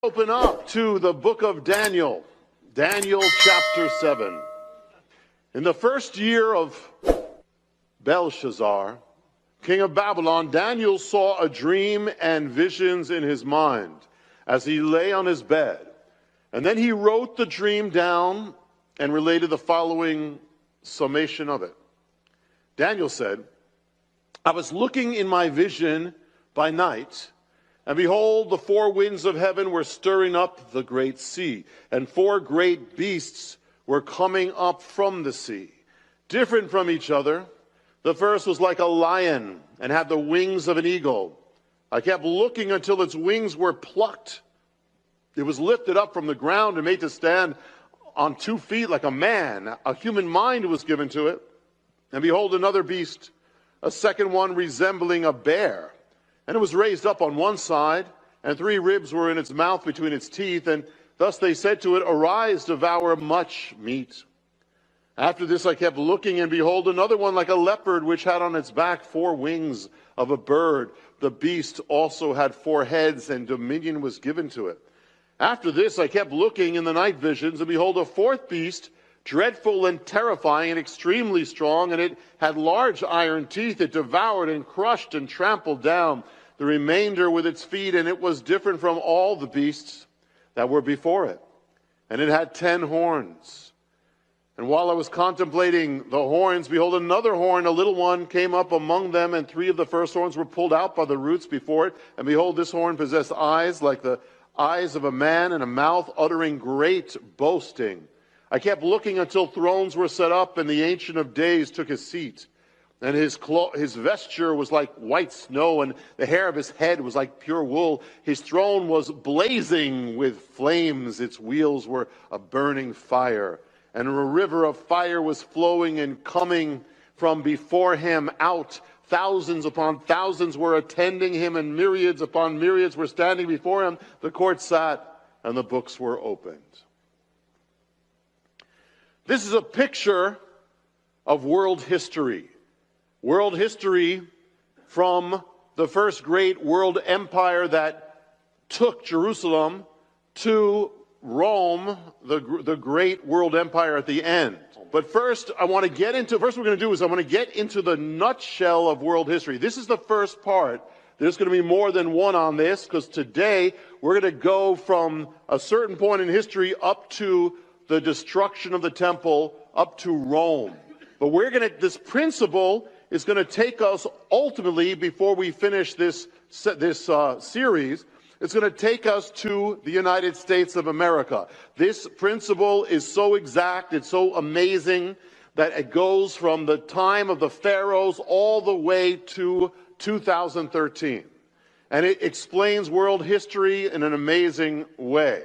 Open up to the book of Daniel, Daniel chapter 7. In the first year of Belshazzar, king of Babylon, Daniel saw a dream and visions in his mind as he lay on his bed. And then he wrote the dream down and related the following summation of it. Daniel said, I was looking in my vision by night, and behold, the four winds of heaven were stirring up the great sea, and four great beasts were coming up from the sea, different from each other. The first was like a lion and had the wings of an eagle. I kept looking until its wings were plucked. It was lifted up from the ground and made to stand on 2 feet like a man. A human mind was given to it. And behold, another beast, a second one resembling a bear. And it was raised up on one side, and 3 ribs were in its mouth between its teeth. And thus they said to it, Arise, devour much meat. After this I kept looking, and behold, another one like a leopard, which had on its back 4 wings of a bird. The beast also had 4 heads, and dominion was given to it. After this I kept looking in the night visions, and behold, a 4th beast, dreadful and terrifying and extremely strong, and it had large iron teeth. It devoured and crushed and trampled down the remainder with its feet, and it was different from all the beasts that were before it. And it had 10 horns. And while I was contemplating the horns, behold, another horn, a little one, came up among them, and 3 of the first horns were pulled out by the roots before it. And behold, this horn possessed eyes like the eyes of a man, and a mouth uttering great boasting. I kept looking until thrones were set up, and the Ancient of Days took his seat. And his vesture was like white snow, and the hair of his head was like pure wool. His throne was blazing with flames. Its wheels were a burning fire. And a river of fire was flowing and coming from before him out. Thousands upon thousands were attending him, and myriads upon myriads were standing before him. The court sat, and the books were opened. This is a picture of world history. World history from the first great world empire that took Jerusalem to Rome, the great world empire at the end. But first, I want to get into, first what we're going to do is I want to get into the nutshell of world history. This is the first part. There's going to be more than one on this, because today we're going to go from a certain point in history up to the destruction of the temple, up to Rome. But this principle is going to take us ultimately, before we finish this series, it's going to take us to the United States of America. This principle is so exact, it's so amazing, that it goes from the time of the pharaohs all the way to 2013. And it explains world history in an amazing way.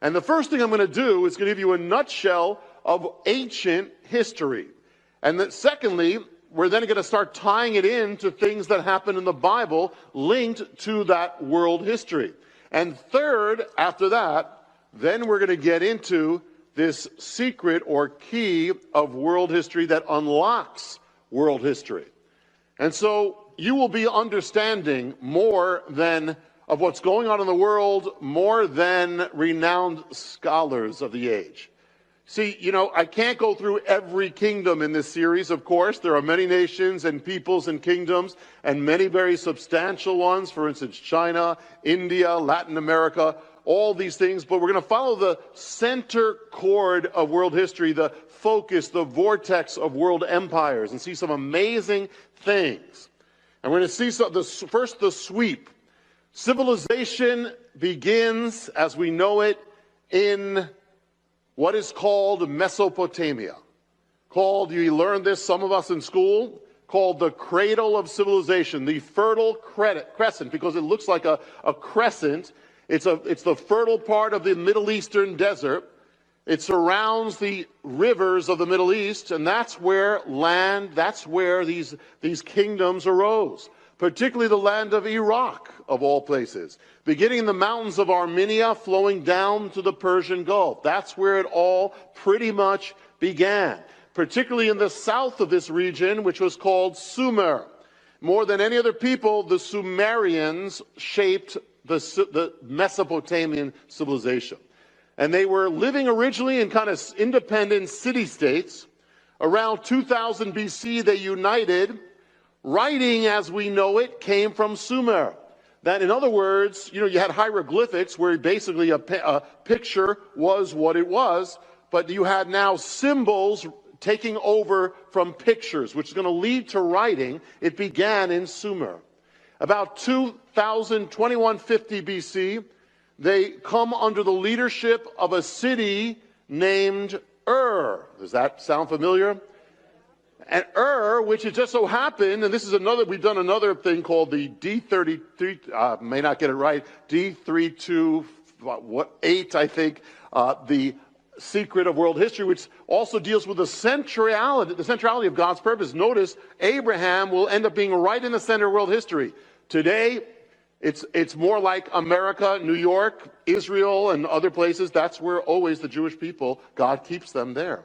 And the first thing I'm going to do is going to give you a nutshell of ancient history. And then secondly, we're then going to start tying it into things that happen in the Bible linked to that world history. And third, after that, then we're going to get into this secret or key of world history that unlocks world history. And so you will be understanding more than of what's going on in the world, more than renowned scholars of the age. See, I can't go through every kingdom in this series, of course. There are many nations and peoples and kingdoms, and many very substantial ones. For instance, China, India, Latin America, all these things. But we're going to follow the center chord of world history, the focus, the vortex of world empires, and see some amazing things. And we're going to see first the sweep. Civilization begins, as we know it, in what is called Mesopotamia. You learned this, some of us in school, called the cradle of civilization, the fertile crescent, because it looks like a crescent. It's the fertile part of the Middle Eastern desert. It surrounds the rivers of the Middle East, and that's where these kingdoms arose. Particularly the land of Iraq, of all places, beginning in the mountains of Armenia, flowing down to the Persian Gulf. That's where it all pretty much began, particularly in the south of this region, which was called Sumer. More than any other people, the Sumerians shaped the Mesopotamian civilization. And they were living originally in kind of independent city-states. Around 2000 BC, they united. Writing, as we know it, came from Sumer. That, in other words, you had hieroglyphics where basically a picture was what it was, but you had now symbols taking over from pictures, which is going to lead to writing. It began in Sumer. About 2150 BC, they come under the leadership of a city named Does that sound familiar? And which it just so happened, and this is we've done another thing called the D33, may not get it right, D328, I think, the secret of world history, which also deals with the centrality of God's purpose. Notice Abraham will end up being right in the center of world history. Today, it's more like America, New York, Israel, and other places. That's where always the Jewish people, God keeps them there.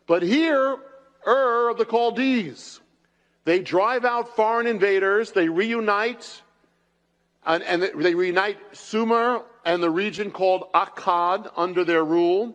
But here, of the Chaldees, they drive out foreign invaders, they reunite, and they reunite Sumer and the region called Akkad under their rule.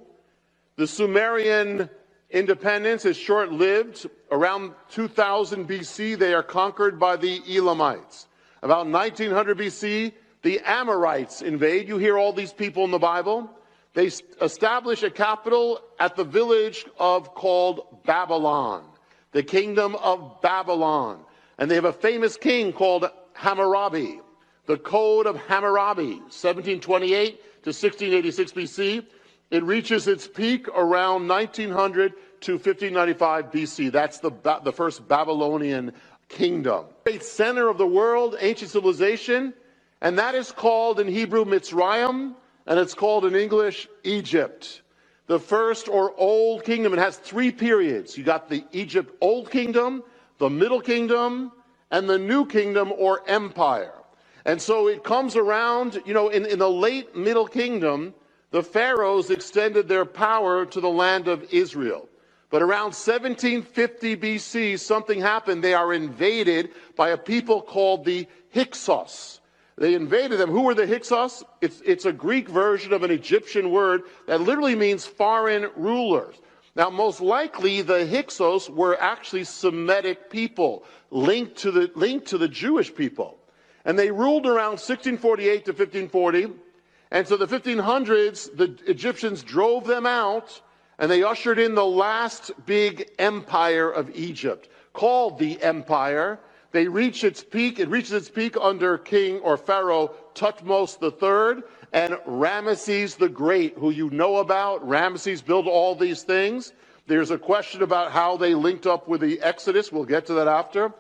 The Sumerian independence is short-lived. Around 2000 BC, they are conquered by the Elamites. About 1900 BC, the Amorites invade. You hear all these people in the Bible. They establish a capital at the village called Babylon, the kingdom of Babylon. And they have a famous king called Hammurabi, the Code of Hammurabi, 1728 to 1686 BC. It reaches its peak around 1900 to 1595 BC. That's the first Babylonian kingdom. Great center of the world, ancient civilization, and that is called in Hebrew Mitzrayim, and it's called in English Egypt. The first or old kingdom, it has three periods. You got the Egypt Old Kingdom, the Middle Kingdom, and the New Kingdom or Empire. And so it comes around, in the late Middle Kingdom, the pharaohs extended their power to the land of Israel. But around 1750 BC, something happened. They are invaded by a people called the Hyksos. They invaded them. Who were the Hyksos? It's a Greek version of an Egyptian word that literally means foreign rulers. Now, most likely, the Hyksos were actually Semitic people linked to the Jewish people. And they ruled around 1648 to 1540. And so the 1500s, the Egyptians drove them out, and they ushered in the last big empire of Egypt, called the Empire. They reach its peak. It reaches its peak under King or Pharaoh Thutmose III and Ramesses the Great, who you know about. Ramesses built all these things. There's a question about how they linked up with the Exodus. We'll get to that after.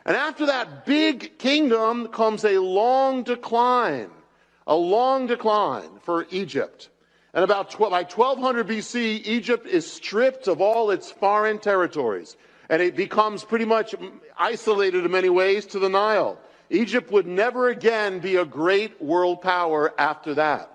And after that big kingdom comes a long decline for Egypt. And by 1200 BC, Egypt is stripped of all its foreign territories. And it becomes pretty much isolated in many ways to the Nile. Egypt would never again be a great world power after that.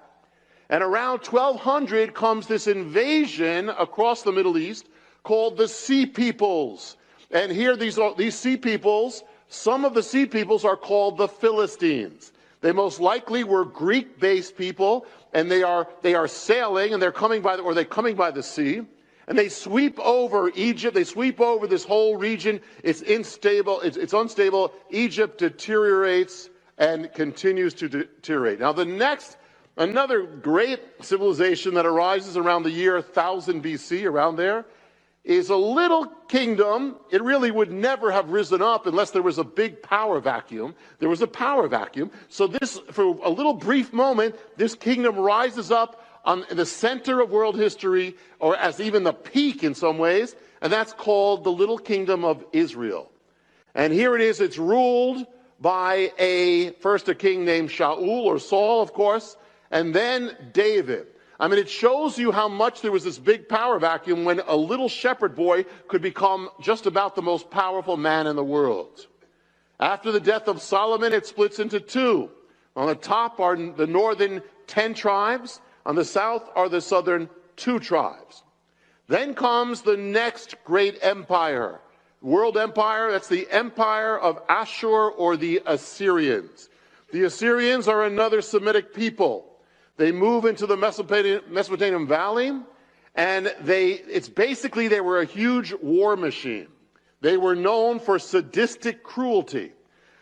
And around 1200 comes this invasion across the Middle East called the Sea Peoples. And here these Sea Peoples, some of the Sea Peoples are called the Philistines. They most likely were Greek-based people, and they are sailing, and they're coming by the sea. And they sweep over Egypt. They sweep over this whole region. It's unstable. Egypt deteriorates and continues to deteriorate. Now, another great civilization that arises around the year 1000 BC, around there, is a little kingdom. It really would never have risen up unless there was a big power vacuum. There was a power vacuum. So for a little brief moment, this kingdom rises up in the center of world history, or as even the peak in some ways, and that's called the little kingdom of Israel. And here it is. It's ruled by first a king named Shaul, or Saul, of course, and then David. I mean, it shows you how much there was this big power vacuum when a little shepherd boy could become just about the most powerful man in the world. After the death of Solomon, it splits into two. On the top are the northern 10 tribes. On the south are the southern 2 tribes. Then comes the next great empire, world empire. That's the empire of Ashur, or the Assyrians. The Assyrians are another Semitic people. They move into the Mesopotamian Valley, and it's basically they were a huge war machine. They were known for sadistic cruelty.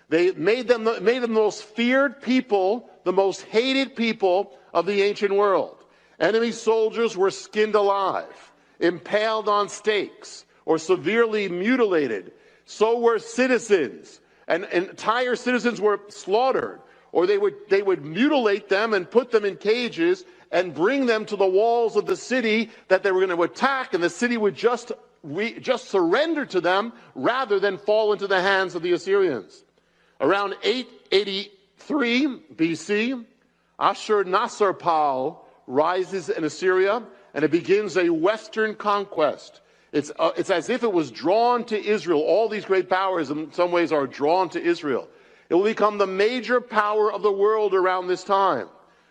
They made them the most feared people, the most hated people of the ancient world. Enemy soldiers were skinned alive, impaled on stakes, or severely mutilated. So were citizens, and entire citizens were slaughtered, or they would mutilate them and put them in cages and bring them to the walls of the city that they were going to attack, and the city would just surrender to them rather than fall into the hands of the Assyrians. Around 883 BC, Ashur-nasir-pal rises in Assyria, and it begins a western conquest. It's as if it was drawn to Israel. All these great powers in some ways are drawn to Israel. It will become the major power of the world around this time.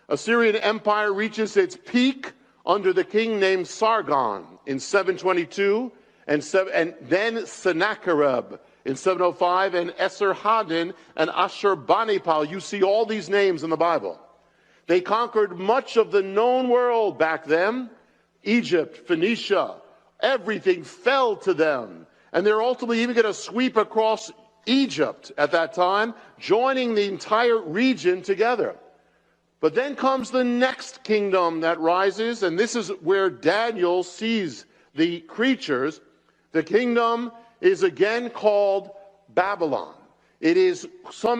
Assyrian Empire reaches its peak under the king named Sargon in 722, and then Sennacherib in 705, and Esarhaddon and Ashurbanipal. You see all these names in the Bible. They conquered much of the known world back then. Egypt, Phoenicia, everything fell to them. And they're ultimately even going to sweep across Egypt at that time, joining the entire region together. But then comes the next kingdom that rises, and this is where Daniel sees the creatures. The kingdom is again called Babylon. It is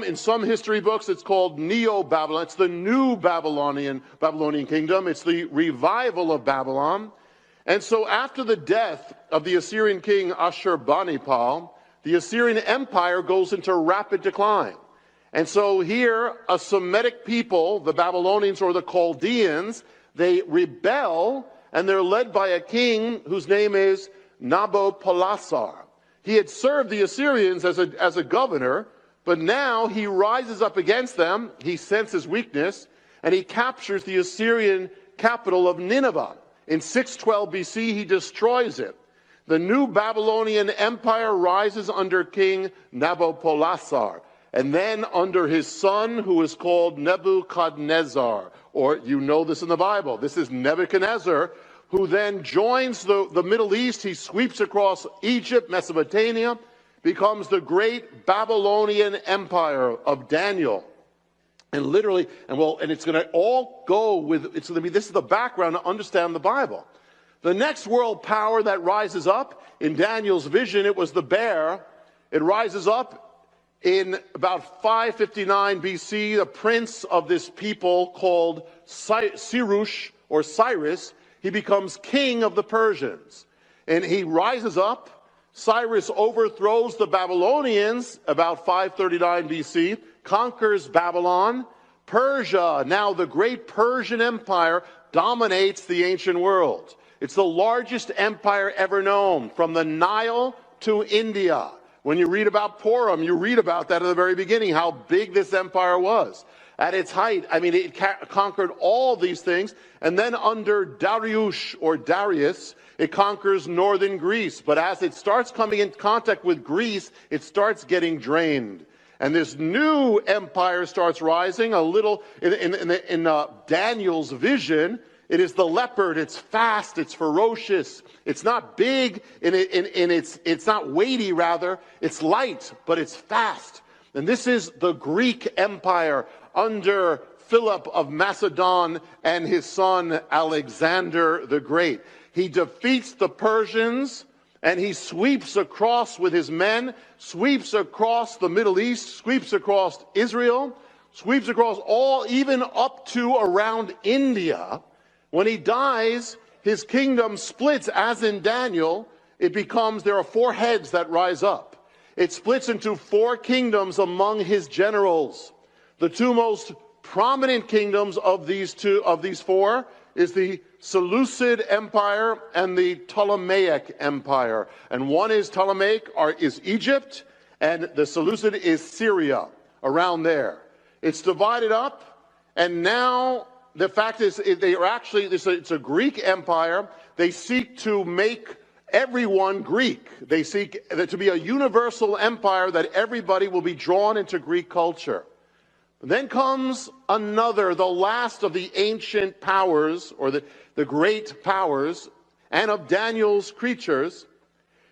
in some history books it's called Neo-Babylon. It's the new Babylonian kingdom. It's the revival of Babylon. And so after the death of the Assyrian king Ashurbanipal, the Assyrian Empire goes into rapid decline. And so here, a Semitic people, the Babylonians or the Chaldeans, they rebel, and they're led by a king whose name is Nabopolassar. He had served the Assyrians as a governor, but now he rises up against them. He senses weakness, and he captures the Assyrian capital of Nineveh. In 612 BC, he destroys it. The new Babylonian Empire rises under King Nabopolassar, and then under his son, who is called Nebuchadnezzar, or you know this in the Bible. This is Nebuchadnezzar, who then joins the Middle East. He sweeps across Egypt, Mesopotamia, becomes the great Babylonian Empire of Daniel. And literally, and it's going to all go with, it's going to be, this is the background to understand the Bible. The next world power that rises up, in Daniel's vision, it was the bear. It rises up in about 559 BC, the prince of this people called Cyrus, or Cyrus. He becomes king of the Persians. And he rises up. Cyrus overthrows the Babylonians about 539 BC, conquers Babylon. Persia, now the great Persian Empire, dominates the ancient world. It's the largest empire ever known, from the Nile to India. When you read about Purim, you read about that at the very beginning, how big this empire was. At its height, I mean, it conquered all these things. And then under Darius, or Darius, it conquers northern Greece. But as it starts coming in contact with Greece, it starts getting drained. And this new empire starts rising a little in Daniel's vision. It is the leopard. It's fast. It's ferocious. It's not big. It's not weighty, rather. It's light, but it's fast. And this is the Greek Empire under Philip of Macedon and his son Alexander the Great. He defeats the Persians, and he sweeps across with his men, sweeps across the Middle East, sweeps across Israel, sweeps across all, even up to around India. When he dies, his kingdom splits, as in Daniel. There are 4 heads that rise up. It splits into 4 kingdoms among his generals. The 2 most prominent kingdoms of these 4 is the Seleucid Empire and the Ptolemaic Empire. And one is Ptolemaic, is Egypt, and the Seleucid is Syria, around there. It's divided up, and now the fact is they are actually, it's a Greek empire. They seek to make everyone Greek. They seek to be a universal empire that everybody will be drawn into Greek culture. Then comes another, the last of the ancient powers, or the great powers, and of Daniel's creatures.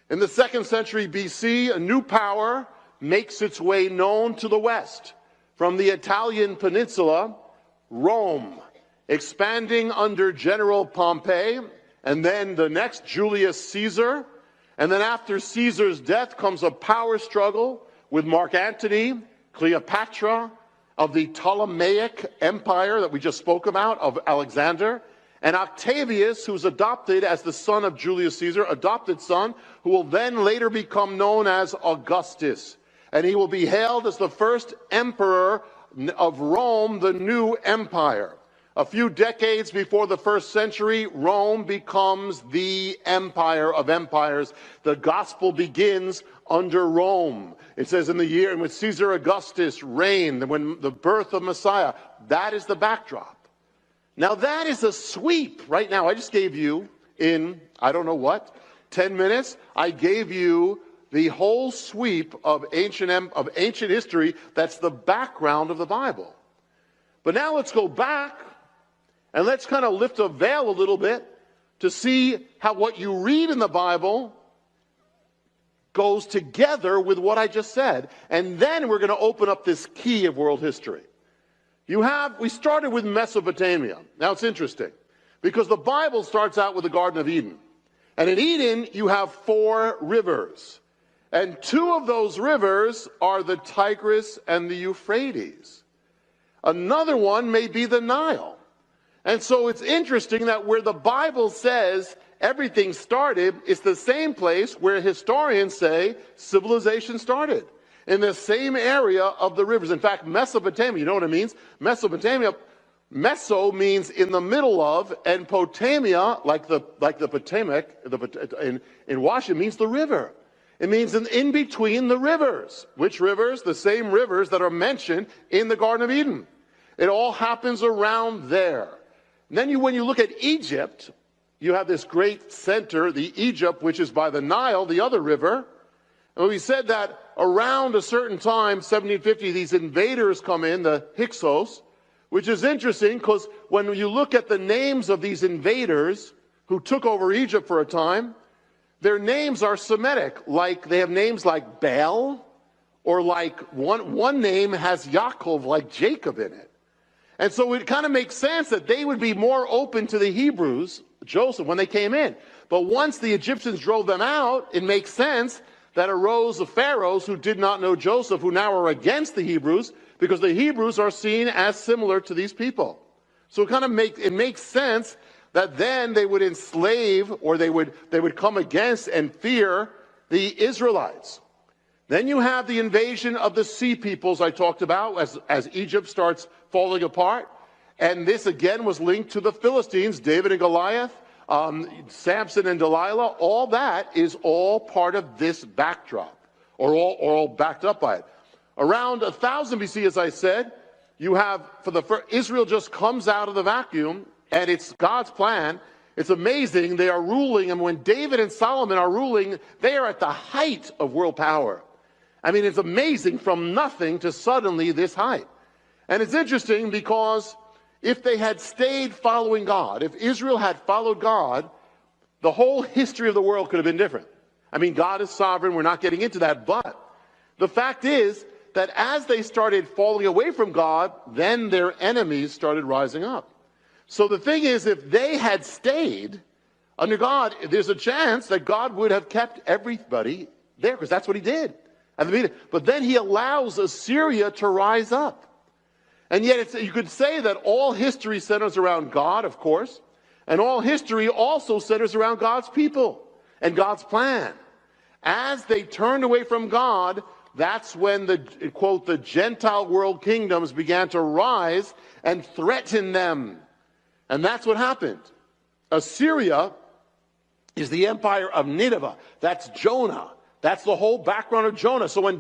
In the 2nd century BC, a new power makes its way known to the west from the Italian peninsula, Rome, expanding under General Pompey, and then the next, Julius Caesar. And then after Caesar's death comes a power struggle with Mark Antony, Cleopatra, of the Ptolemaic Empire that we just spoke about, of Alexander, and Octavius, who's adopted as the son of Julius Caesar, adopted son, who will then later become known as Augustus. And he will be hailed as the first emperor of Rome, the new empire. A few decades before the 1st century, Rome becomes the empire of empires. The gospel begins under Rome. It says in the year in which Caesar Augustus reigned, when the birth of Messiah, that is the backdrop. Now that is a sweep. Right now, I just gave you in, I don't know what, 10 minutes, I gave you the whole sweep of ancient history. That's the background of the Bible. But now let's go back and let's kind of lift a veil a little bit to see how what you read in the Bible goes together with what I just said. And then we're going to open up this key of world history. We started with Mesopotamia. Now it's interesting because the Bible starts out with the Garden of Eden. And in Eden, you have 4 rivers. And 2 of those rivers are the Tigris and the Euphrates. Another one may be the Nile. And so it's interesting that where the Bible says everything started, it's the same place where historians say civilization started, in the same area of the rivers. In fact, Mesopotamia, you know what it means? Mesopotamia, meso means in the middle of, and Potamia, like the Potomac in Washington, means the river. It means in between the rivers. Which rivers? The same rivers that are mentioned in the Garden of Eden. It all happens around there. And then when you look at Egypt, you have this great center, the Egypt, which is by the Nile, the other river. And we said that around a certain time, 1750, these invaders come in, the Hyksos, which is interesting because when you look at the names of these invaders who took over Egypt for a time, their names are Semitic. Like they have names like Baal, or like one name has Yaakov, like Jacob in it. And so it kind of makes sense that they would be more open to the Hebrews, Joseph, when they came in. But once the Egyptians drove them out, it makes sense that arose the pharaohs who did not know Joseph, who now are against the Hebrews, because the Hebrews are seen as similar to these people. So it makes sense that then they would enslave, or they would come against and fear the Israelites. Then you have the invasion of the sea peoples I talked about as Egypt starts falling apart. And this again was linked to the Philistines, David and Goliath, Samson and Delilah. All that is all part of this backdrop, or all backed up by it. Around 1000 BC, as I said, you have Israel just comes out of the vacuum, and it's God's plan. It's amazing. They are ruling, and when David and Solomon are ruling, they are at the height of world power. I mean, it's amazing, from nothing to suddenly this height. And it's interesting because if they had stayed following God, if Israel had followed God, the whole history of the world could have been different. I mean, God is sovereign. We're not getting into that. But the fact is that as they started falling away from God, then their enemies started rising up. So the thing is, if they had stayed under God, there's a chance that God would have kept everybody there, because that's what he did at the beginning. But then he allows Assyria to rise up. And yet you could say that all history centers around God, of course, and all history also centers around God's people and God's plan. As they turned away from God, that's when the Gentile world kingdoms began to rise and threaten them. And that's what happened. Assyria is the empire of Nineveh. That's Jonah. That's the whole background of Jonah. So when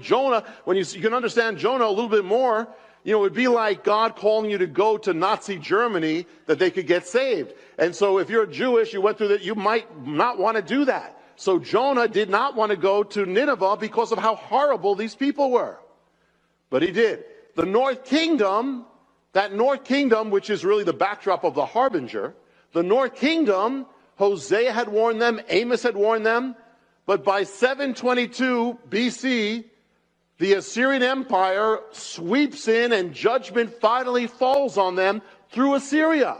you can understand Jonah a little bit more, it would be like God calling you to go to Nazi Germany that they could get saved. And so if you're Jewish, you went through that, you might not want to do that. So Jonah did not want to go to Nineveh because of how horrible these people were. But he did. The north kingdom, that north kingdom, which is really the backdrop of the harbinger, the north kingdom, Hosea had warned them, Amos had warned them, but by 722 BC, the Assyrian Empire sweeps in and judgment finally falls on them through Assyria.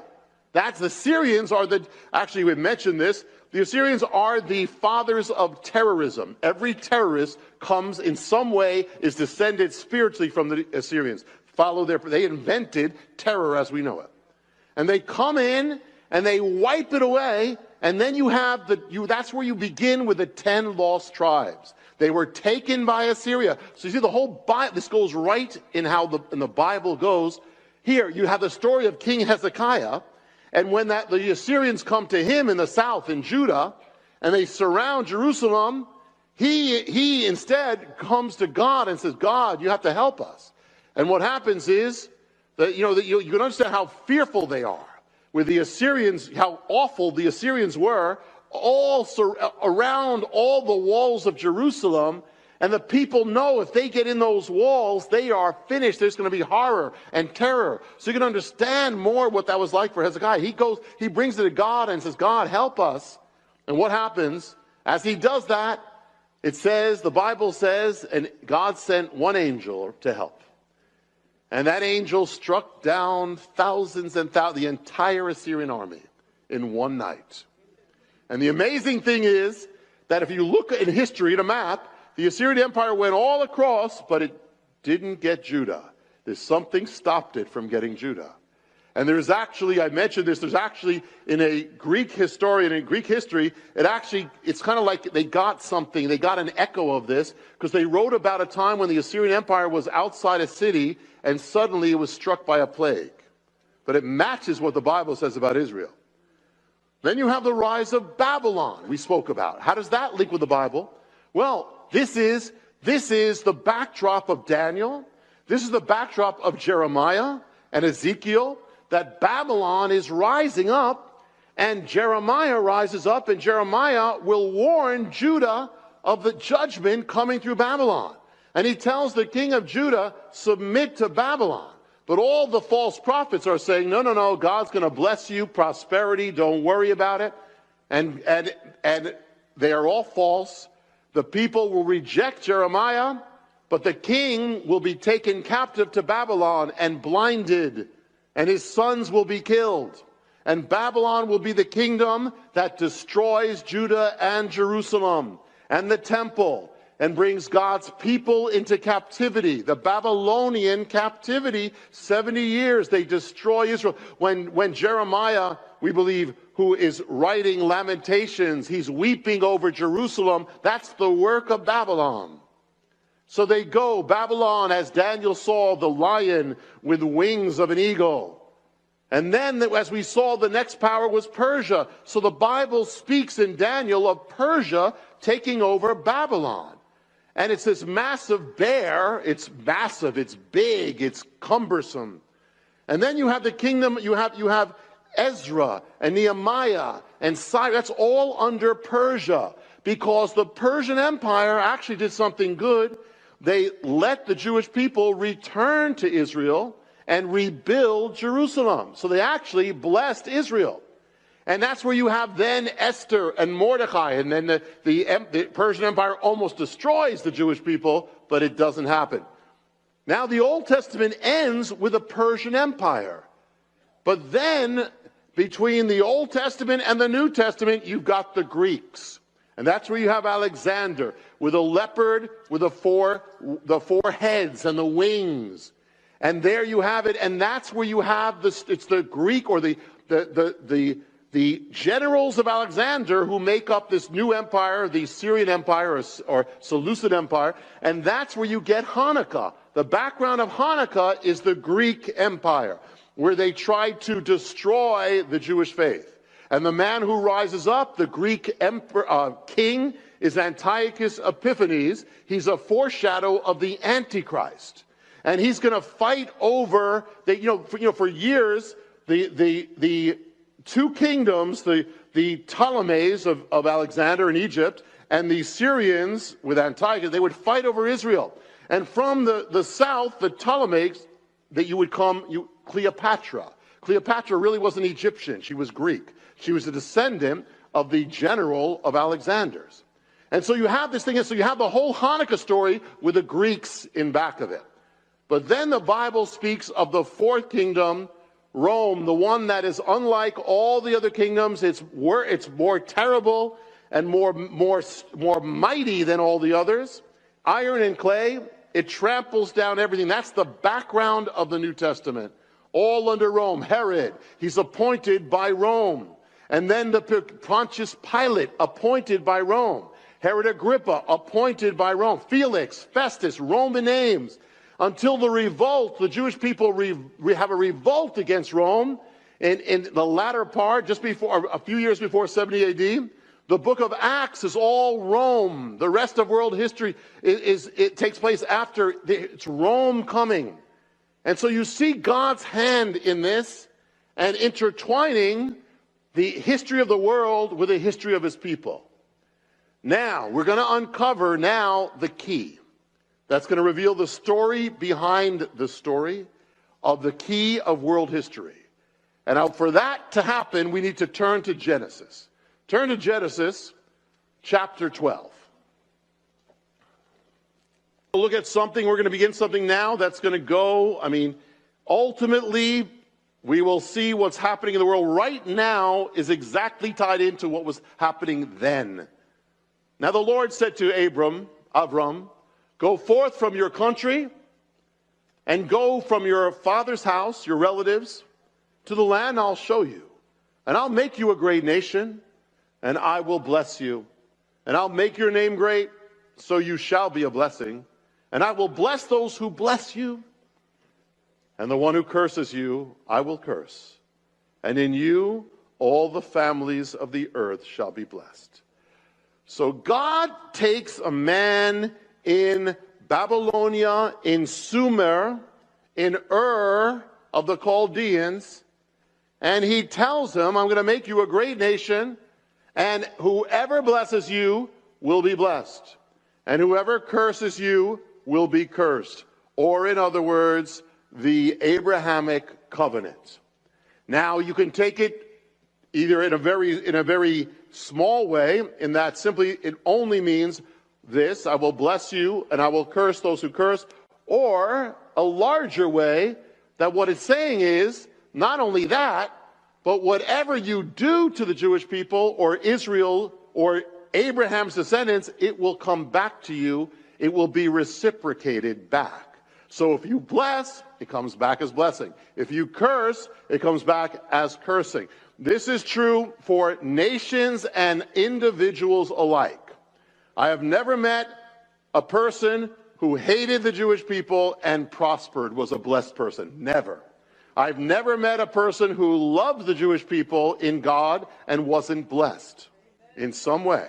That's the Syrians are actually we mentioned this, the Assyrians are the fathers of terrorism. Every terrorist comes in some way, is descended spiritually from the Assyrians. They invented terror as we know it. And they come in and they wipe it away, and then that's where you begin with the 10 lost tribes. They were taken by Assyria. So you see the whole Bible, this goes right in how the Bible goes. Here, you have the story of King Hezekiah, and when the Assyrians come to him in the south, in Judah, and they surround Jerusalem, he instead comes to God and says, God, you have to help us. And what happens is, that you can understand how fearful they are. With the Assyrians, how awful the Assyrians were, all around all the walls of Jerusalem, and the people know if they get in those walls, they are finished. There's going to be horror and terror. So you can understand more what that was like for Hezekiah. He brings it to God and says, God, help us. And what happens? As he does that, it says, the Bible says, and God sent one angel to help. And that angel struck down thousands and thousands, the entire Assyrian army in one night. And the amazing thing is that if you look in history at a map, the Assyrian Empire went all across, but it didn't get Judah. Something stopped it from getting Judah. And there's actually, I mentioned this, there's actually in a Greek historian, in Greek history, it's kind of like they got something, they got an echo of this, because they wrote about a time when the Assyrian Empire was outside a city, and suddenly it was struck by a plague. But it matches what the Bible says about Israel. Then you have the rise of Babylon we spoke about. How does that link with the Bible? Well, this is the backdrop of Daniel. This is the backdrop of Jeremiah and Ezekiel, that Babylon is rising up, and Jeremiah rises up, and Jeremiah will warn Judah of the judgment coming through Babylon. And he tells the king of Judah, submit to Babylon. But all the false prophets are saying, no, God's going to bless you, prosperity, don't worry about it. And they are all false. The people will reject Jeremiah, but the king will be taken captive to Babylon and blinded, and his sons will be killed. And Babylon will be the kingdom that destroys Judah and Jerusalem and the temple, and brings God's people into captivity. The Babylonian captivity, 70 years, they destroy Israel. When Jeremiah, we believe, who is writing Lamentations, he's weeping over Jerusalem, that's the work of Babylon. So they go, Babylon, as Daniel saw, the lion with wings of an eagle. And then, as we saw, the next power was Persia. So the Bible speaks in Daniel of Persia taking over Babylon. And it's this massive bear. It's massive, it's big, it's cumbersome. And then you have the kingdom, you have Ezra and Nehemiah and Cyrus. That's all under Persia, because the Persian Empire actually did something good. They let the Jewish people return to Israel and rebuild Jerusalem. So they actually blessed Israel. And that's where you have then Esther and Mordecai. And then the Persian Empire almost destroys the Jewish people, but it doesn't happen. Now the Old Testament ends with the Persian Empire. But then, between the Old Testament and the New Testament, you've got the Greeks. And that's where you have Alexander, with a leopard with the four heads and the wings. And there you have it. And that's where you have it's the Greek, or the generals of Alexander who make up this new empire, the Syrian Empire or Seleucid Empire, and that's where you get Hanukkah. The background of Hanukkah is the Greek Empire, where they tried to destroy the Jewish faith. And the man who rises up, the Greek king, is Antiochus Epiphanes. He's a foreshadow of the Antichrist. And he's going to fight over, for years, the two kingdoms, the Ptolemies of Alexander in Egypt and the Syrians with Antiochus, they would fight over Israel. And from the south, the Ptolemies that you would come, Cleopatra. Cleopatra really wasn't Egyptian. She was Greek. She was a descendant of the general of Alexander's. And so you have this thing, and so you have the whole Hanukkah story with the Greeks in back of it. But then the Bible speaks of the fourth kingdom, Rome, the one that is unlike all the other kingdoms. It's more terrible and more mighty than all the others. Iron and clay, it tramples down everything. That's the background of the New Testament. All under Rome. Herod, he's appointed by Rome. And then the Pontius Pilate, appointed by Rome. Herod Agrippa, appointed by Rome. Felix, Festus, Roman names. Until the revolt, the Jewish people have a revolt against Rome in the latter part, just before, a few years before 70 AD. The book of Acts is all Rome. The rest of world history it takes place after it's Rome coming. And so you see God's hand in this and intertwining the history of the world with the history of his people. Now, we're going to uncover now the key. That's going to reveal the story behind the story of the key of world history. And now for that to happen, we need to turn to Genesis. Turn to Genesis chapter 12. We'll look at something, we're going to begin something now that's going to go, ultimately, we will see what's happening in the world right now is exactly tied into what was happening then. Now the Lord said to Abram, go forth from your country and go from your father's house, your relatives, to the land I'll show you. And I'll make you a great nation, and I will bless you. And I'll make your name great, so you shall be a blessing. And I will bless those who bless you. And the one who curses you, I will curse. And in you, all the families of the earth shall be blessed. So God takes a man in Babylonia, in Sumer, in Ur of the Chaldeans, and he tells him, I'm going to make you a great nation, and whoever blesses you will be blessed, and whoever curses you will be cursed. Or in other words, the Abrahamic covenant. Now you can take it either in a very small way, in that simply it only means this, I will bless you and I will curse those who curse, or a larger way, that what it's saying is not only that, but whatever you do to the Jewish people or Israel or Abraham's descendants, it will come back to you. It will be reciprocated back. So if you bless, it comes back as blessing. If you curse, it comes back as cursing. This is true for nations and individuals alike. I have never met a person who hated the Jewish people and prospered, was a blessed person. Never. I've never met a person who loved the Jewish people in God and wasn't blessed in some way.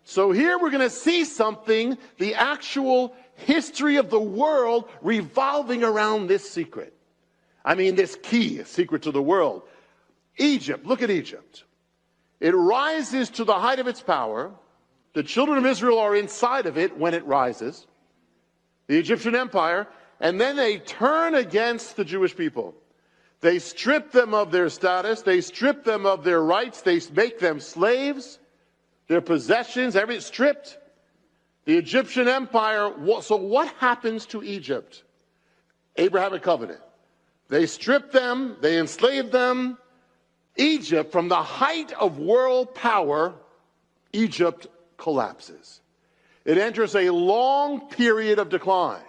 So here we're going to see something, the actual history of the world revolving around this secret. This key, secret to the world. Egypt, look at Egypt. It rises to the height of its power. The children of Israel are inside of it when it rises. The Egyptian empire. And then they turn against the Jewish people. They strip them of their status. They strip them of their rights. They make them slaves. Their possessions, everything stripped. The Egyptian empire. So what happens to Egypt? Abrahamic covenant. They strip them. They enslave them. Egypt, from the height of world power, Egypt collapses. It enters a long period of decline.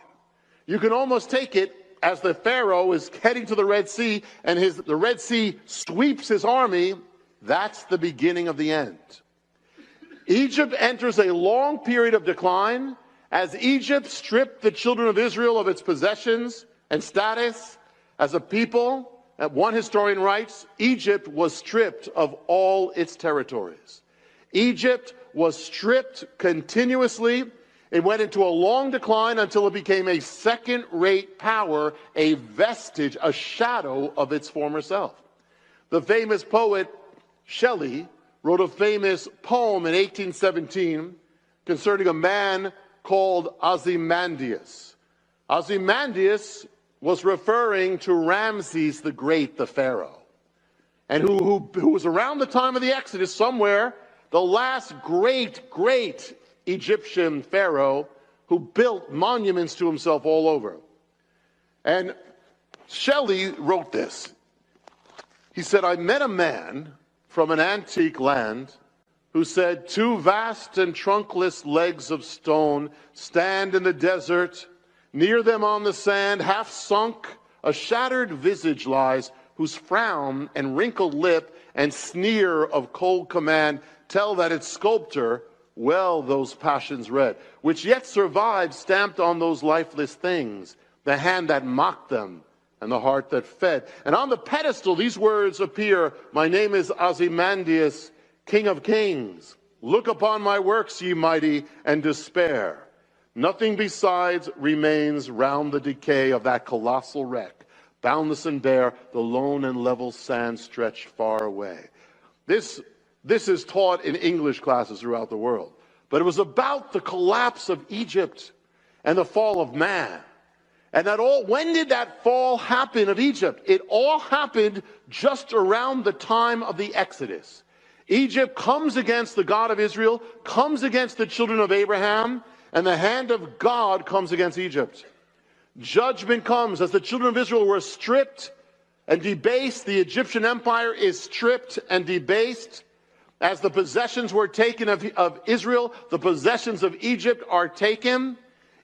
You can almost take it as the Pharaoh is heading to the Red Sea, and the Red Sea sweeps his army. That's the beginning of the end. Egypt enters a long period of decline as Egypt stripped the children of Israel of its possessions and status as a people. One historian writes, Egypt was stripped of all its territories. Egypt was stripped continuously. It went into a long decline until it became a second-rate power, a vestige, a shadow of its former self. The famous poet Shelley wrote a famous poem in 1817 concerning a man called Ozymandias. Ozymandias was referring to Ramses the Great, the Pharaoh, and who was around the time of the Exodus somewhere, the last great Egyptian Pharaoh who built monuments to himself all over. And Shelley wrote this. He said, I met a man from an antique land who said, two vast and trunkless legs of stone stand in the desert. Near them on the sand, half sunk, a shattered visage lies, whose frown and wrinkled lip and sneer of cold command tell that its sculptor well those passions read, which yet survived stamped on those lifeless things, the hand that mocked them and the heart that fed. And on the pedestal these words appear, my name is Ozymandias, King of Kings. Look upon my works, ye mighty, and despair. Nothing besides remains round the decay of that colossal wreck. Boundless and bare, the lone and level sand stretched far away. This is taught in English classes throughout the world. But it was about the collapse of Egypt and the fall of man. And when did that fall happen of Egypt? It all happened just around the time of the Exodus. Egypt comes against the God of Israel, comes against the children of Abraham, and the hand of God comes against Egypt. Judgment comes as the children of Israel were stripped and debased. The Egyptian empire is stripped and debased. As the possessions were taken of Israel, the possessions of Egypt are taken.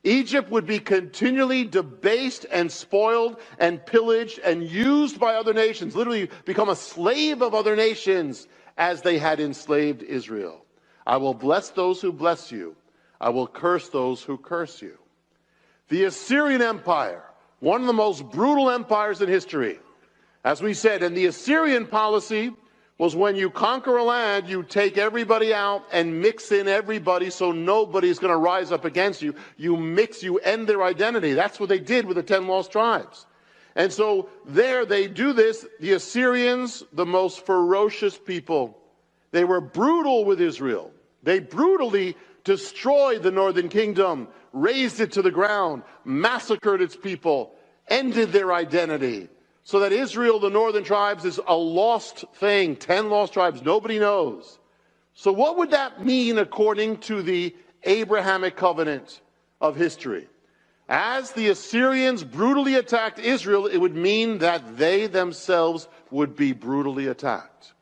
Egypt would be continually debased and spoiled and pillaged and used by other nations, literally become a slave of other nations as they had enslaved Israel. I will bless those who bless you. I will curse those who curse you. The Assyrian Empire, one of the most brutal empires in history. As we said, and the Assyrian policy was when you conquer a land, you take everybody out and mix in everybody so nobody's going to rise up against you. You end their identity. That's what they did with the 10 lost tribes. And so there they do this. The Assyrians, the most ferocious people, they were brutal with Israel. They brutally destroyed the northern kingdom, razed it to the ground, massacred its people, ended their identity. So that Israel, the northern tribes, is a lost thing. 10 lost tribes, nobody knows. So what would that mean according to the Abrahamic covenant of history? As the Assyrians brutally attacked Israel, it would mean that they themselves would be brutally attacked.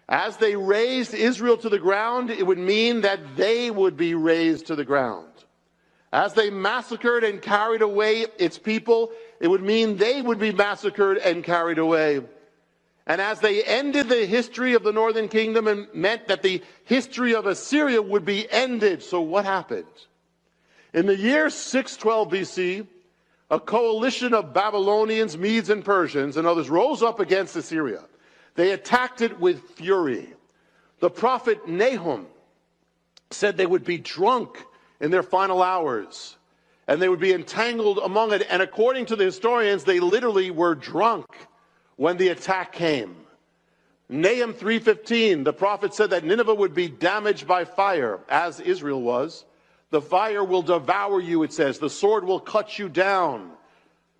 As they raised Israel to the ground, it would mean that they would be razed to the ground. As they massacred and carried away its people, it would mean they would be massacred and carried away. And as they ended the history of the northern kingdom, it meant that the history of Assyria would be ended. So what happened? In the year 612 BC, a coalition of Babylonians, Medes, and Persians and others rose up against Assyria. They attacked it with fury. The prophet Nahum said they would be drunk in their final hours, and they would be entangled among it. And according to the historians, they literally were drunk when the attack came. Nahum 3:15, the prophet said that Nineveh would be damaged by fire, as Israel was. The fire will devour you, it says. The sword will cut you down.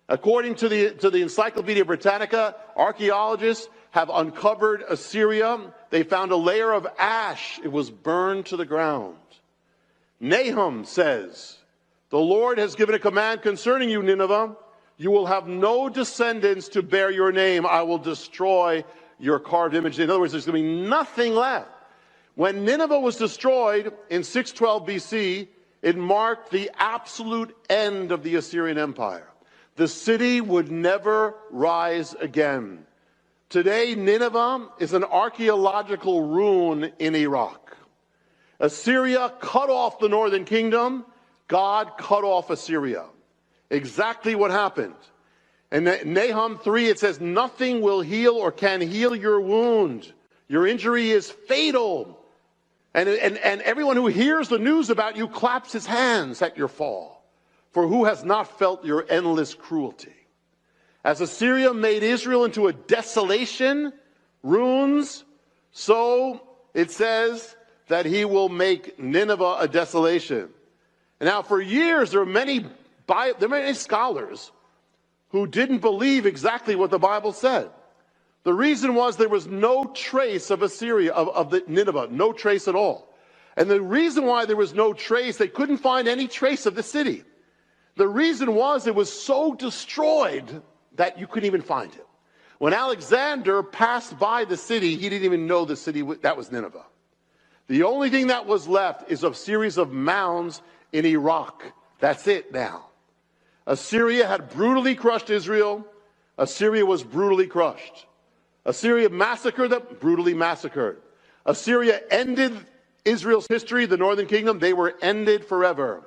According to the Encyclopedia Britannica, archaeologists have uncovered Assyria. They found a layer of ash. It was burned to the ground. Nahum says, the Lord has given a command concerning you, Nineveh. You will have no descendants to bear your name. I will destroy your carved image. In other words, there's going to be nothing left. When Nineveh was destroyed in 612 BC, it marked the absolute end of the Assyrian Empire. The city would never rise again. Today, Nineveh is an archaeological ruin in Iraq. Assyria cut off the northern kingdom. God cut off Assyria. Exactly what happened. In Nahum 3, it says, nothing will heal or can heal your wound. Your injury is fatal. And everyone who hears the news about you claps his hands at your fall. For who has not felt your endless cruelty? As Assyria made Israel into a desolation, ruins, so it says that he will make Nineveh a desolation. And now for years there are many scholars who didn't believe exactly what the Bible said. The reason was there was no trace of Assyria, of the Nineveh, no trace at all. And the reason why there was no trace, they couldn't find any trace of the city. The reason was it was so destroyed that you couldn't even find it. When Alexander passed by the city, he didn't even know the city that was Nineveh. The only thing that was left is a series of mounds in Iraq. That's it now. Assyria had brutally crushed Israel. Assyria was brutally crushed. Assyria massacred them, brutally massacred. Assyria ended Israel's history, the northern kingdom. They were ended forever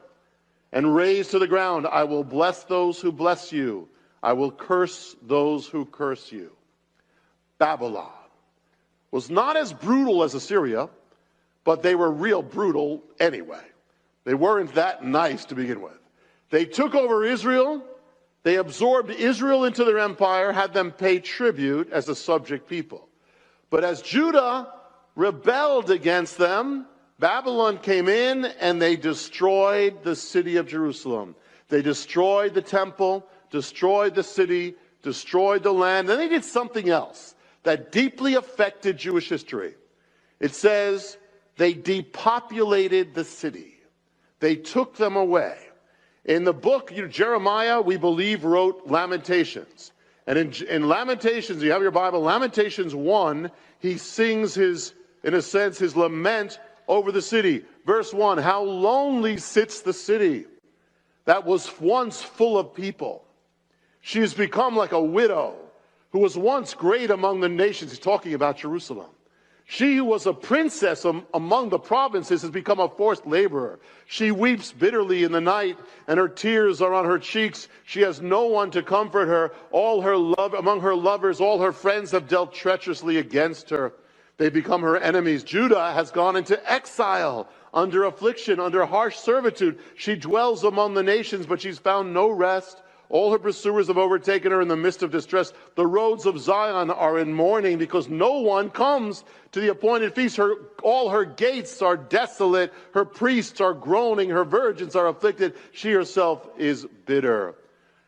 and razed to the ground. I will bless those who bless you. I will curse those who curse you. Babylon was not as brutal as Assyria, but they were real brutal anyway. They weren't that nice to begin with. They took over Israel. They absorbed Israel into their empire, had them pay tribute as a subject people. But as Judah rebelled against them, Babylon came in and they destroyed the city of Jerusalem. They destroyed the temple, destroyed the city, destroyed the land. Then they did something else that deeply affected Jewish history. It says they depopulated the city. They took them away. In the book, Jeremiah, we believe, wrote Lamentations. And in Lamentations, you have your Bible, Lamentations 1, he sings his, in a sense, his lament over the city. Verse 1, how lonely sits the city that was once full of people. She has become like a widow who was once great among the nations. He's talking about Jerusalem. She who was a princess among the provinces has become a forced laborer. She weeps bitterly in the night, and her tears are on her cheeks. She has no one to comfort her. Among her lovers, all her friends have dealt treacherously against her. They become her enemies. Judah has gone into exile, under affliction, under harsh servitude. She dwells among the nations, but she's found no rest. All her pursuers have overtaken her in the midst of distress. The roads of Zion are in mourning because no one comes to the appointed feast. All her gates are desolate. Her priests are groaning. Her virgins are afflicted. She herself is bitter.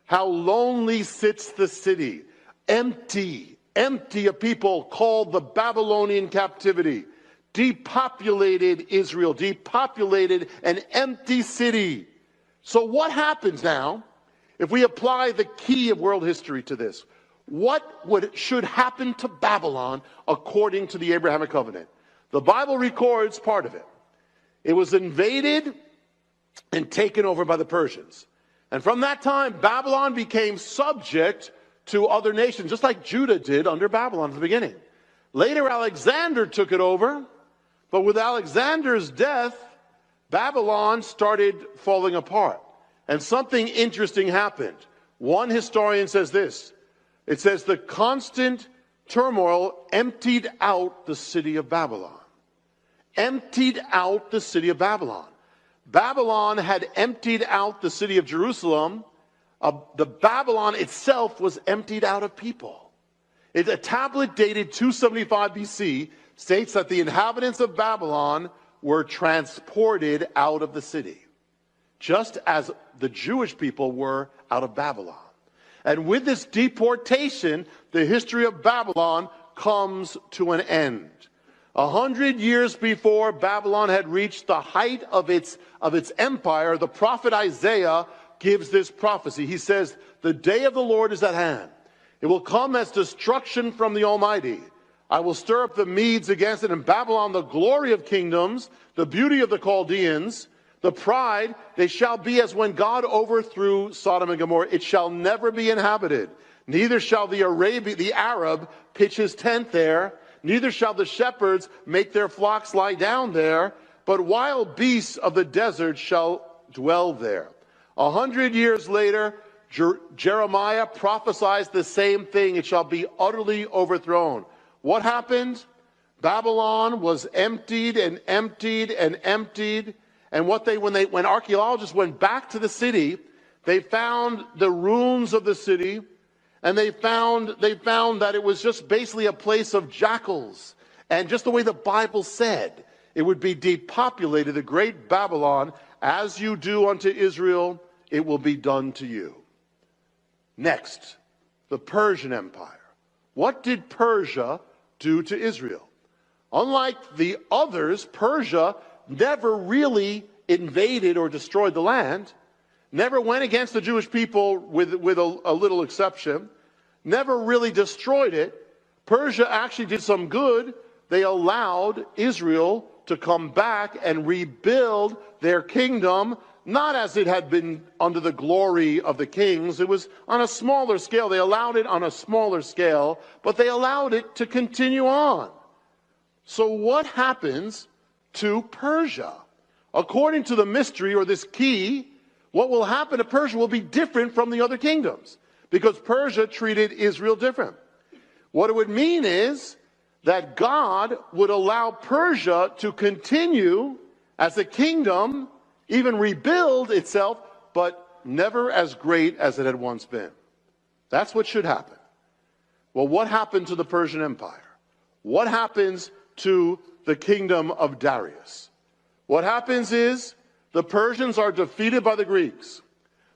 How lonely sits the city, empty of people, called the Babylonian captivity. Depopulated Israel, depopulated an empty city. So what happens now? If we apply the key of world history to this, what should happen to Babylon according to the Abrahamic covenant? The Bible records part of it. It was invaded and taken over by the Persians. And from that time, Babylon became subject to other nations, just like Judah did under Babylon at the beginning. Later, Alexander took it over, but with Alexander's death, Babylon started falling apart. And something interesting happened. One historian says this. It says the constant turmoil emptied out the city of Babylon. Emptied out the city of Babylon. Babylon had emptied out the city of Jerusalem. The Babylon itself was emptied out of people. A tablet dated 275 BC states that the inhabitants of Babylon were transported out of the city, just as the Jewish people were out of Babylon. And with this deportation, the history of Babylon comes to an end. 100 years before Babylon had reached the height of its empire, the prophet Isaiah gives this prophecy. He says, the day of the Lord is at hand. It will come as destruction from the Almighty. I will stir up the Medes against it, and Babylon, the glory of kingdoms, the beauty of the Chaldeans, the pride, they shall be as when God overthrew Sodom and Gomorrah. It shall never be inhabited. Neither shall the Arab pitch his tent there. Neither shall the shepherds make their flocks lie down there. But wild beasts of the desert shall dwell there. 100 years later, Jeremiah prophesies the same thing. It shall be utterly overthrown. What happened? Babylon was emptied and emptied and emptied. And when archaeologists went back to the city, they found the ruins of the city, and they found that it was just basically a place of jackals. And just the way the Bible said, it would be depopulated, the great Babylon, as you do unto Israel, it will be done to you. Next, the Persian Empire. What did Persia do to Israel? Unlike the others, Persia never really invaded or destroyed the land, never went against the Jewish people with a little exception, never really destroyed it. Persia actually did some good. They allowed Israel to come back and rebuild their kingdom, not as it had been under the glory of the kings. It was on a smaller scale. They allowed it on a smaller scale, but they allowed it to continue on. So what happens to Persia? According to the mystery, or this key, what will happen to Persia will be different from the other kingdoms, because Persia treated Israel different. What it would mean is that God would allow Persia to continue as a kingdom, even rebuild itself, but never as great as it had once been. That's what should happen. Well, what happened to the Persian Empire? What happens to the kingdom of Darius? What happens is the Persians are defeated by the Greeks.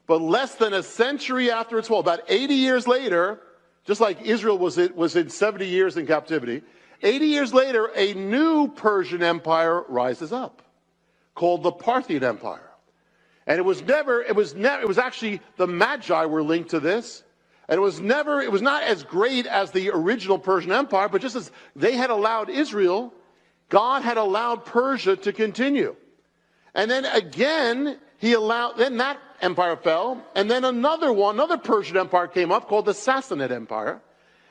But less than a century after its fall, about 80 years later, just like Israel was in 70 years in captivity, 80 years later, a new Persian empire rises up, called the Parthian Empire. And it was actually the Magi were linked to this. And it was not as great as the original Persian Empire, but just as they had allowed Israel, God had allowed Persia to continue. And then again, then that empire fell, and then another Persian empire came up called the Sassanid Empire,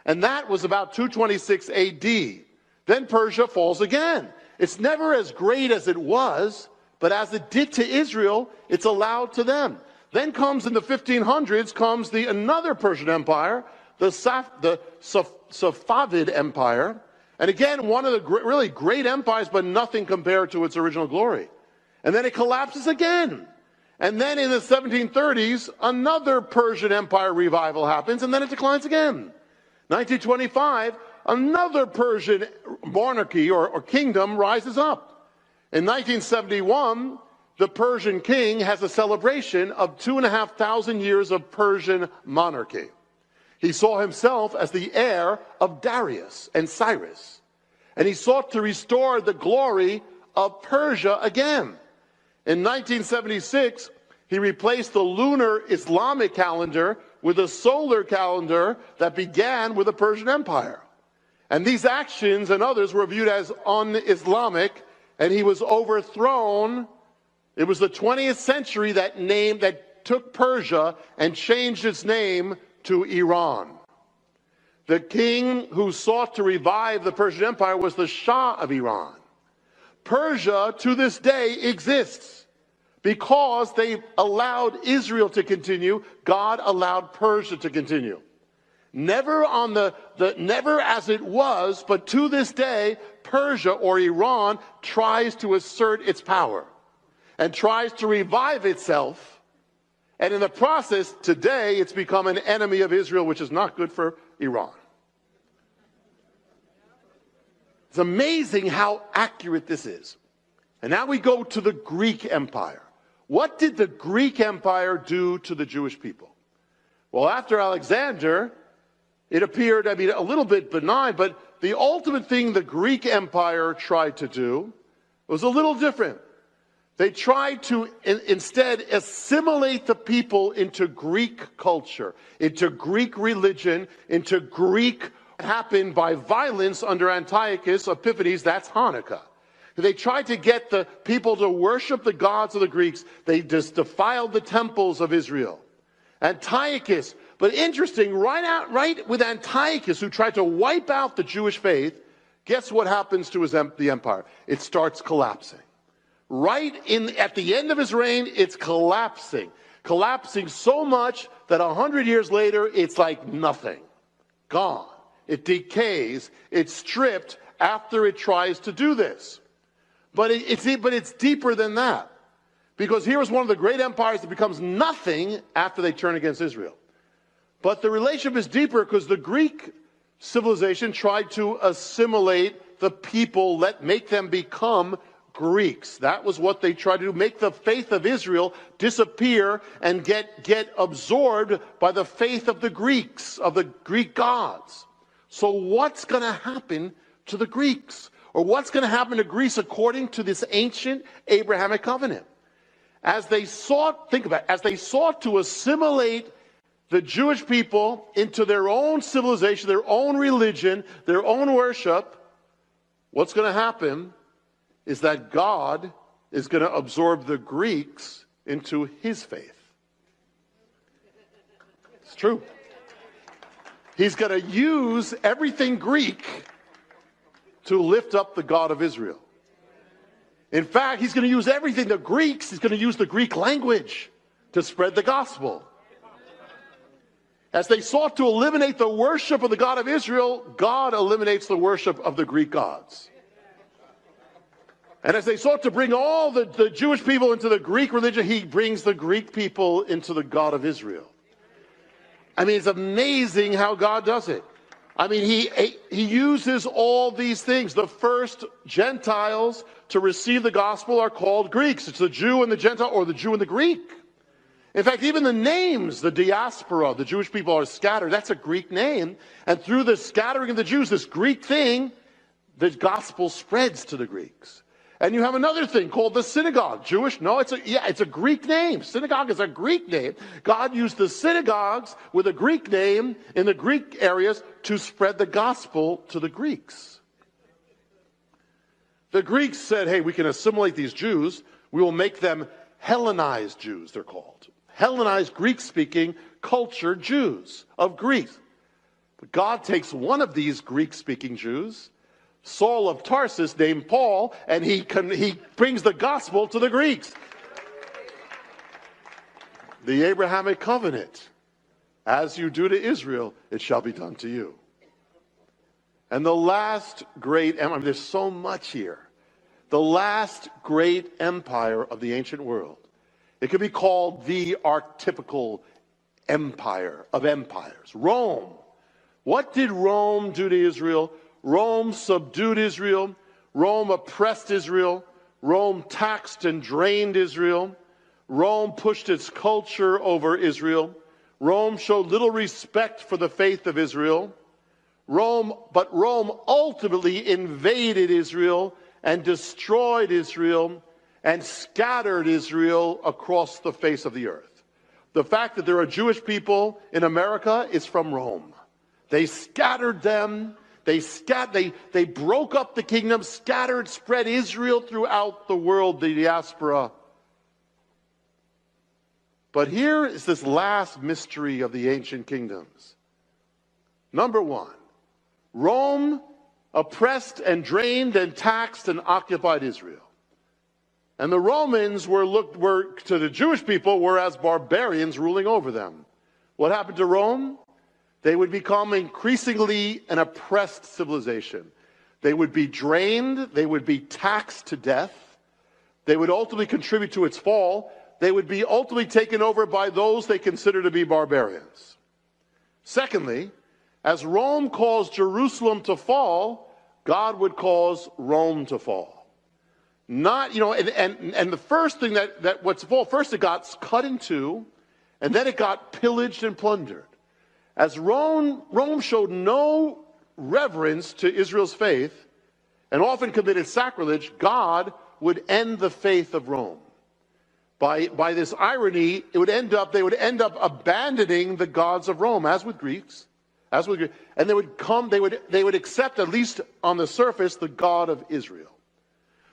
and that was about 226 AD. Then Persia falls again. It's never as great as it was, but as it did to Israel, it's allowed to them. Then comes in the 1500s, comes another Persian empire, the Safavid Empire, and again, one of the really great empires, but nothing compared to its original glory. And then it collapses again. And then in the 1730s, another Persian Empire revival happens, and then it declines again. 1925, another Persian monarchy or kingdom rises up. In 1971, the Persian king has a celebration of 2,500 years of Persian monarchy. He saw himself as the heir of Darius and Cyrus, and he sought to restore the glory of Persia again. In 1976, he replaced the lunar Islamic calendar with a solar calendar that began with the Persian Empire. And these actions and others were viewed as un-Islamic, and he was overthrown. It was the 20th century that took Persia and changed its name to Iran. The king who sought to revive the Persian Empire was the Shah of Iran. Persia, to this day, exists because they allowed Israel to continue. God allowed Persia to continue. Never never as it was, but to this day, Persia or Iran tries to assert its power and tries to revive itself. And in the process, today, it's become an enemy of Israel, which is not good for Iran. It's amazing how accurate this is. And now we go to the Greek Empire. What did the Greek Empire do to the Jewish people? Well, after Alexander, it appeared, a little bit benign, but the ultimate thing the Greek Empire tried to do was a little different. They tried to instead assimilate the people into Greek culture, into Greek religion, into Greek. It happened by violence under Antiochus Epiphanes. That's Hanukkah. They tried to get the people to worship the gods of the Greeks. They just defiled the temples of Israel. Antiochus, but interesting, right with Antiochus, who tried to wipe out the Jewish faith, guess what happens to the empire? It starts collapsing. At the end of his reign, it's collapsing so much that 100 years later, it's like nothing, gone. It decays, it's stripped after it tries to do this. But it's deeper than that, because here is one of the great empires that becomes nothing after they turn against Israel. But the relationship is deeper because the Greek civilization tried to assimilate the people, make them become Greeks. That was what they tried to do, make the faith of Israel disappear and get absorbed by the faith of the Greeks, of the Greek gods. So what's going to happen to the Greeks? Or what's going to happen to Greece according to this ancient Abrahamic covenant? As they sought, think about it, as they sought to assimilate the Jewish people into their own civilization, their own religion, their own worship, what's going to happen is that God is going to absorb the Greeks into his faith. It's true. He's going to use everything Greek to lift up the God of Israel. In fact, he's going to use everything, the Greeks, he's going to use the Greek language to spread the gospel. As they sought to eliminate the worship of the God of Israel, God eliminates the worship of the Greek gods. And as they sought to bring all the Jewish people into the Greek religion, he brings the Greek people into the God of Israel. I mean, it's amazing how God does it. I mean, he uses all these things. The first Gentiles to receive the gospel are called Greeks. It's the Jew and the Gentile, or the Jew and the Greek. In fact, even the names, the diaspora, the Jewish people are scattered. That's a Greek name. And through the scattering of the Jews, this Greek thing, the gospel spreads to the Greeks. And you have another thing called the synagogue. Jewish? No, it's a Greek name. Synagogue is a Greek name. God used the synagogues with a Greek name in the Greek areas to spread the gospel to the Greeks. The Greeks said, hey, we can assimilate these Jews. We will make them Hellenized Jews, they're called. Hellenized, Greek-speaking, cultured Jews of Greece. But God takes one of these Greek-speaking Jews, Saul of Tarsus, named Paul, and he brings the gospel to the Greeks. The Abrahamic covenant. As you do to Israel, it shall be done to you. And the last great empire, there's so much here. The last great empire of the ancient world. It could be called the archetypical empire of empires. Rome. What did Rome do to Israel? Rome subdued Israel. Rome oppressed Israel. Rome taxed and drained Israel. Rome pushed its culture over Israel. Rome showed little respect for the faith of Israel. But Rome ultimately invaded Israel and destroyed Israel and scattered Israel across the face of the earth. The fact that there are Jewish people in America is from Rome. They scattered them. They broke up the kingdom, scattered, spread Israel throughout the world, the diaspora. But here is this last mystery of the ancient kingdoms. Number one, Rome oppressed and drained and taxed and occupied Israel. And the Romans were to the Jewish people were as barbarians ruling over them. What happened to Rome? They would become increasingly an oppressed civilization. They would be drained. They would be taxed to death. They would ultimately contribute to its fall. They would be ultimately taken over by those they consider to be barbarians. Secondly, as Rome caused Jerusalem to fall, God would cause Rome to fall. Not, and the first thing that what's fall, first it got cut in two, and then it got pillaged and plundered. As Rome showed no reverence to Israel's faith and often committed sacrilege, God would end the faith of Rome. By this irony, they would end up abandoning the gods of Rome, as with Greeks, and they would accept, at least on the surface, the God of Israel.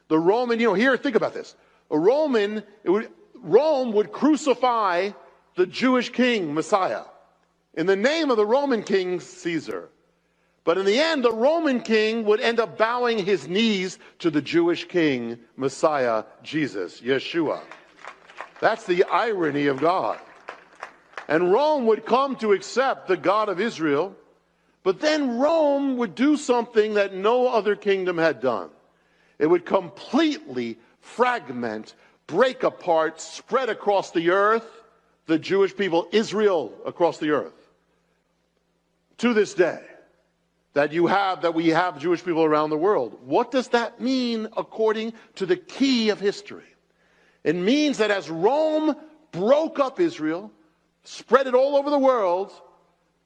The Roman, here, think about this. Rome would crucify the Jewish king, Messiah, in the name of the Roman king, Caesar. But in the end, the Roman king would end up bowing his knees to the Jewish king, Messiah, Jesus, Yeshua. That's the irony of God. And Rome would come to accept the God of Israel, but then Rome would do something that no other kingdom had done. It would completely fragment, break apart, spread across the earth, the Jewish people, Israel, across the earth. To this day, that we have Jewish people around the world. What does that mean according to the key of history? It means that as Rome broke up Israel, spread it all over the world,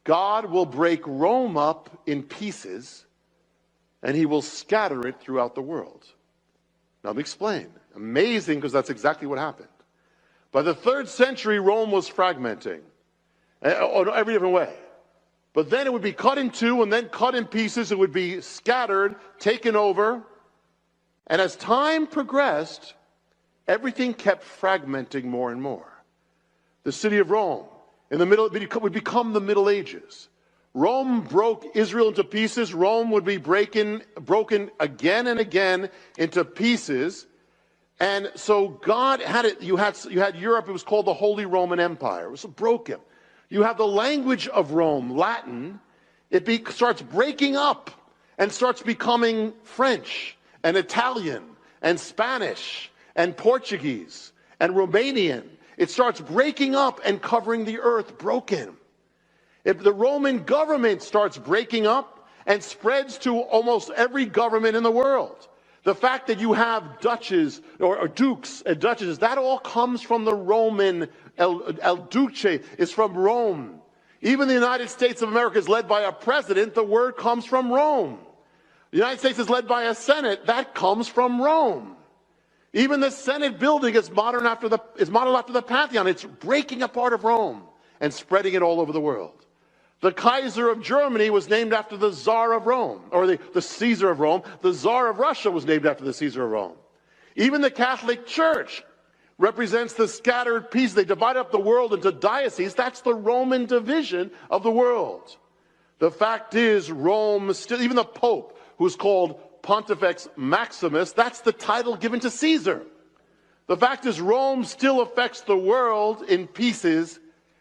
God will break Rome up in pieces, and he will scatter it throughout the world. Now let me explain. Amazing, because that's exactly what happened. By the 3rd century, Rome was fragmenting in every different way. But then it would be cut in two and then cut in pieces. It would be scattered, taken over. And as time progressed, everything kept fragmenting more and more. The city of Rome, in the middle, would become the Middle Ages. Rome broke Israel into pieces. Rome would be broken again and again into pieces. And so God had it. You had Europe. It was called the Holy Roman Empire. It was broken. You have the language of Rome, Latin. It starts breaking up and starts becoming French and Italian and Spanish and Portuguese and Romanian. It starts breaking up and covering the earth, broken. If the Roman government starts breaking up and spreads to almost every government in the world. The fact that you have duches or dukes and duchesses, that all comes from the Roman. El Duce is from Rome. Even the United States of America is led by a president. The word comes from Rome. The United States is led by a Senate. That comes from Rome. Even the Senate building is modeled after the Pantheon. It's breaking a part of Rome and spreading it all over the world. The Kaiser of Germany was named after the Tsar of Rome, or the Caesar of Rome. The Tsar of Russia was named after the Caesar of Rome. Even the Catholic Church represents the scattered pieces. They divide up the world into dioceses. That's the Roman division of the world. The fact is, Rome still, even the Pope, who's called Pontifex Maximus, that's the title given to Caesar. The fact is, Rome still affects the world in pieces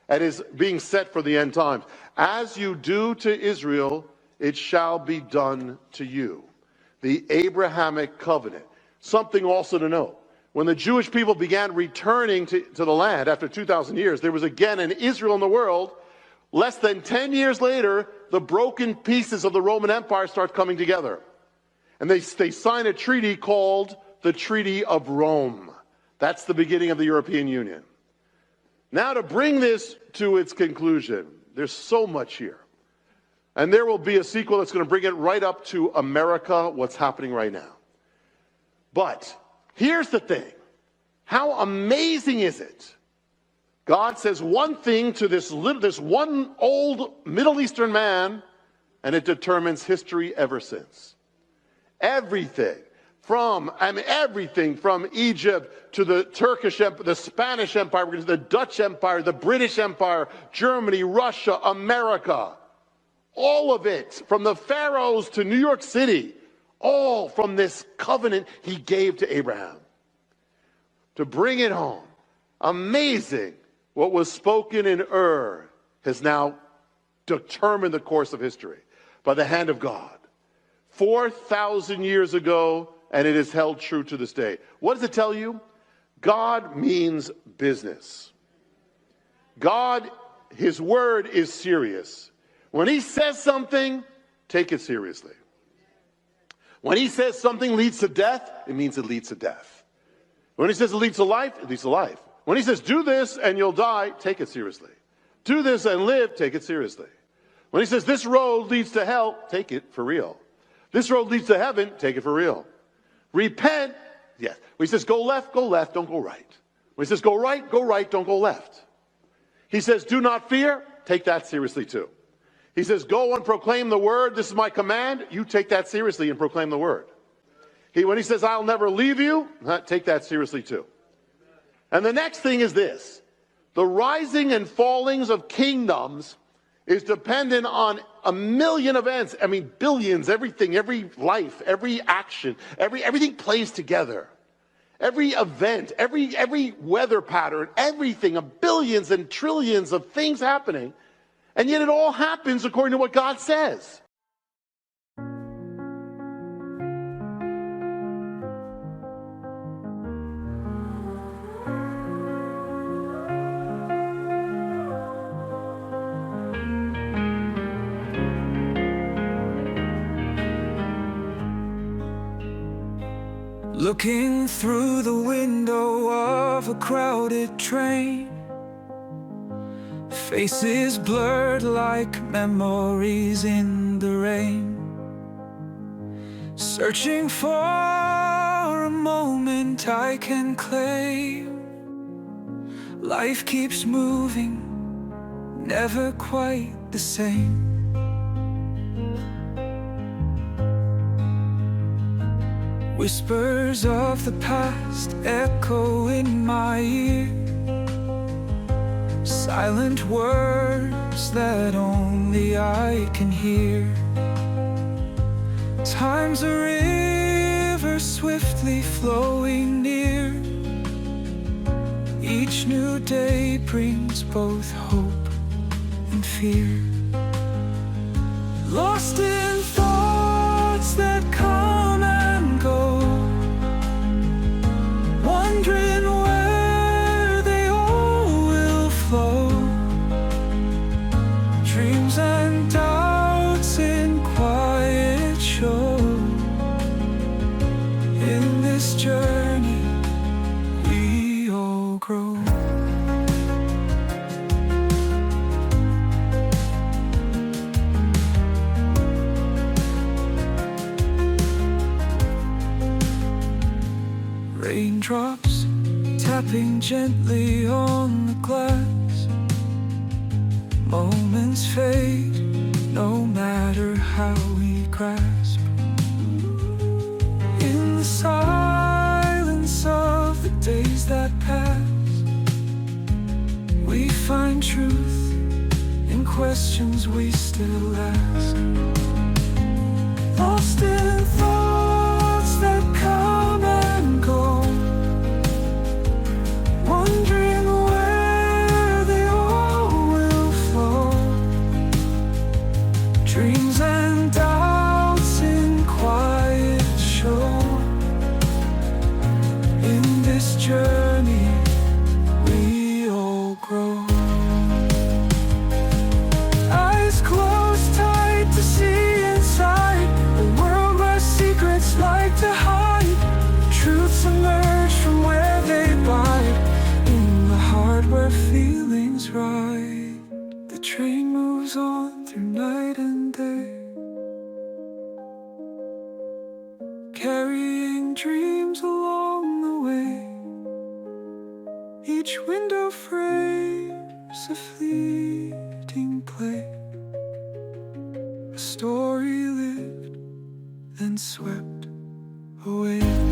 and is being set for the end times. As you do to Israel, it shall be done to you. The Abrahamic covenant. Something also to note. When the Jewish people began returning to the land after 2,000 years, there was again an Israel in the world. Less than 10 years later, the broken pieces of the Roman Empire start coming together. And they sign a treaty called the Treaty of Rome. That's the beginning of the European Union. Now, to bring this to its conclusion, there's so much here. And there will be a sequel that's going to bring it right up to America, what's happening right now. But here's the thing. How amazing is it? God says one thing to this one old Middle Eastern man, and it determines history ever since. Everything from Egypt to the Turkish Empire, the Spanish Empire, the Dutch Empire, the British Empire, Germany, Russia, America, all of it, from the pharaohs to New York City, all from this covenant he gave to Abraham. To bring it home, amazing. What was spoken in Ur has now determined the course of history by the hand of God. 4,000 years ago, and it is held true to this day. What does it tell you? God means business. God, his word is serious. When he says something, take it seriously. When he says something leads to death, it means it leads to death. When he says it leads to life, it leads to life. When he says do this and you'll die, take it seriously. Do this and live, take it seriously. When he says this road leads to hell, take it for real. This road leads to heaven, take it for real. Repent, yes. When he says go left, don't go right. When he says go right, don't go left. He says do not fear, take that seriously too. He says go and proclaim the word, this is my command, you take that seriously and proclaim the word. When he says I'll never leave you, take that seriously too. And the next thing is this. The rising and fallings of kingdoms is dependent on a million events. I mean, billions, everything, every life, every action, everything plays together. Every event, every weather pattern, everything, billions and trillions of things happening. And yet it all happens according to what God says. Looking through the window of a crowded train, faces blurred like memories in the rain. Searching for a moment I can claim. Life keeps moving, never quite the same. Whispers of the past echo in my ear, silent words that only I can hear. Time's a river swiftly flowing near. Each new day brings both hope and fear. Lost in thoughts that come and go, wondering where they all will flow. Dreams and doubts in quiet show. In this journey we all grow. Raindrops tapping gently on the glass. Moments fade, no matter how we grasp. In the silence of the days that pass, we find truth in questions we still ask. Lost in thoughts that come and go, wondering where they all will flow. Dreams and doubts in quiet show. In this journey we all grow. Eyes closed tight to see inside a world where secrets like to hide. Truths emerge from where they bide, in the heart where feelings ride. The train moves on through night and day, carrying dreams along the way. Each window frames a fleeting play, a story lived then swept away.